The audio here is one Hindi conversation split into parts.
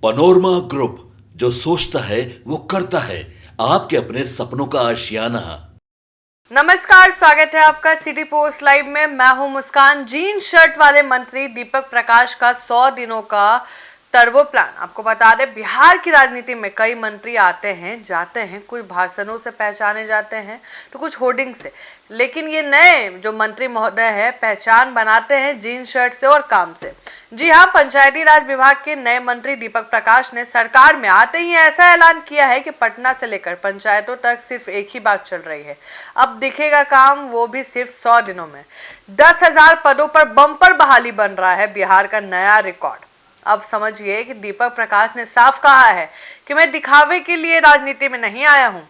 पनोरमा ग्रुप, जो सोचता है वो करता है। आपके अपने सपनों का आशियाना। नमस्कार, स्वागत है आपका सिटी पोस्ट लाइव में। मैं हूं मुस्कान। जीन्स शर्ट वाले मंत्री दीपक प्रकाश का 100 दिनों का टर्बो प्लान। आपको बता दें, बिहार की राजनीति में कई मंत्री आते हैं जाते हैं, कुछ भाषणों से पहचाने जाते हैं तो कुछ होर्डिंग से, लेकिन ये नए जो मंत्री महोदय हैं पहचान बनाते हैं जीन्स शर्ट से और काम से। जी हाँ, पंचायती राज विभाग के नए मंत्री दीपक प्रकाश ने सरकार में आते ही ऐसा ऐलान किया है कि पटना से लेकर पंचायतों तक सिर्फ एक ही बात चल रही है, अब दिखेगा काम, वो भी सिर्फ 100 दिनों में। 10,000 पदों पर बम्पर बहाली बन रहा है बिहार का नया रिकॉर्ड। अब समझिए कि दीपक प्रकाश ने साफ कहा है कि मैं दिखावे के लिए राजनीति में नहीं आया हूं,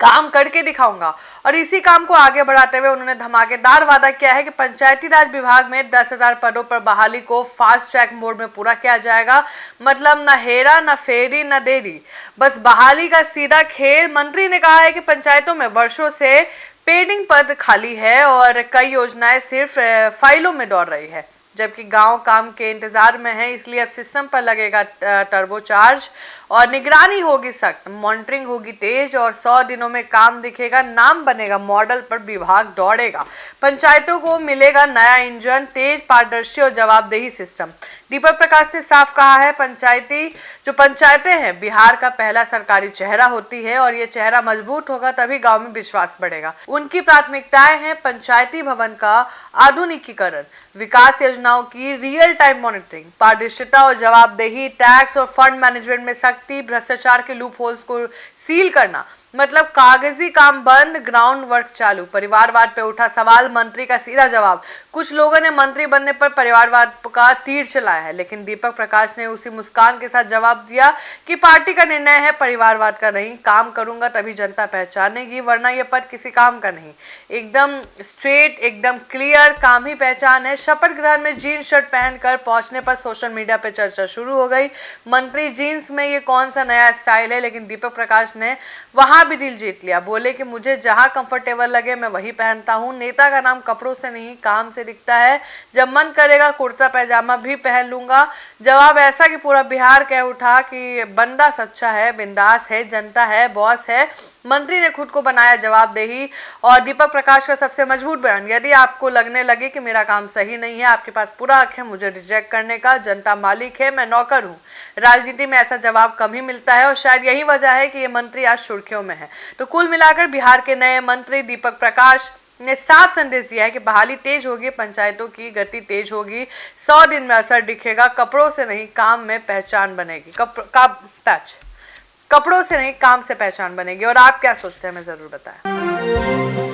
काम करके दिखाऊंगा। और इसी काम को आगे बढ़ाते हुए उन्होंने धमाकेदार वादा किया है कि पंचायती राज विभाग में 10,000 पदों पर बहाली को फास्ट ट्रैक मोड में पूरा किया जाएगा। मतलब न हेरा, न फेरी, न देरी, बस बहाली का सीधा खेल। मंत्री ने कहा है कि पंचायतों में वर्षों से पेंडिंग पद खाली है और कई योजनाएं सिर्फ फाइलों में दौड़ रही है, जबकि गांव काम के इंतजार में है। इसलिए अब सिस्टम पर लगेगा टर्बो चार्ज और निगरानी होगी सख्त, मॉनिटरिंग होगी तेज और 100 दिनों में काम दिखेगा, नाम बनेगा, मॉडल पर विभाग दौड़ेगा। पंचायतों को मिलेगा नया इंजन, तेज, पारदर्शी और जवाबदेही सिस्टम। दीपक प्रकाश ने साफ कहा है, पंचायतें हैं बिहार का पहला सरकारी चेहरा होती है और ये चेहरा मजबूत होगा तभी गांव में विश्वास बढ़ेगा। उनकी प्राथमिकताएं हैं पंचायती भवन का आधुनिकीकरण, विकास योजनाओं की रियल टाइम मॉनिटरिंग, पारदर्शिता और जवाबदेही, टैक्स और फंड मैनेजमेंट में सख्ती, भ्रष्टाचार के लूप होल्स को सील करना, मतलब कागजी काम बंद, ग्राउंड वर्क चालू। परिवारवाद पे उठा सवाल, मंत्री का सीधा जवाब। कुछ लोगों ने मंत्री बनने पर परिवारवाद का तीर चलाया है, लेकिन दीपक प्रकाश ने उसी मुस्कान के साथ जवाब दिया कि पार्टी का निर्णय है, परिवारवाद का नहीं। काम करूंगा तभी जनता पहचानेगी, वरना यह पद किसी काम का नहीं। एकदम स्ट्रेट, एकदम क्लियर, काम ही पहचान है। शपथ ग्रहण में जीन्स शर्ट पहनकर पहुंचने पर सोशल मीडिया पे चर्चा शुरू हो गई। मंत्री जीन्स में ये कौन सा नया स्टाइल है, लेकिन दीपक प्रकाश ने वहां भी दिल जीत लिया। बोले कि मुझे जहां कंफर्टेबल लगे मैं वही पहनता हूं। नेता का नाम कपड़ों से नहीं काम से दिखता है। जब मन करेगा कुर्ता पैजामा भी पहन लूंगा। जवाब ऐसा कि पूरा बिहार कह उठा कि बंदा सच्चा है, बिंदास है, जनता है, बॉस है। मंत्री ने खुद को बनाया जवाबदेही। और दीपक प्रकाश का सबसे मजबूत बयान, यदि आपको लगने लगे कि मेरा काम सही नहीं है, आपके पास पूरा हक है मुझे रिजेक्ट करने का। जनता मालिक है, मैं नौकर हूं। राजनीति में ऐसा जवाब कम ही मिलता है और शायद यही वजह है कि ये मंत्री आज सुर्खियों में है। तो कुल मिलाकर बिहार के नए मंत्री दीपक प्रकाश ने साफ संदेश दिया है कि बहाली तेज होगी, पंचायतों की गति तेज होगी, 100 दिन में असर दिखेगा। कपड़ों से नहीं काम में पहचान बनेगी। कपड़ों से नहीं काम से पहचान बनेगी। और आप क्या सोचते हैं, हमें जरूर बताएं।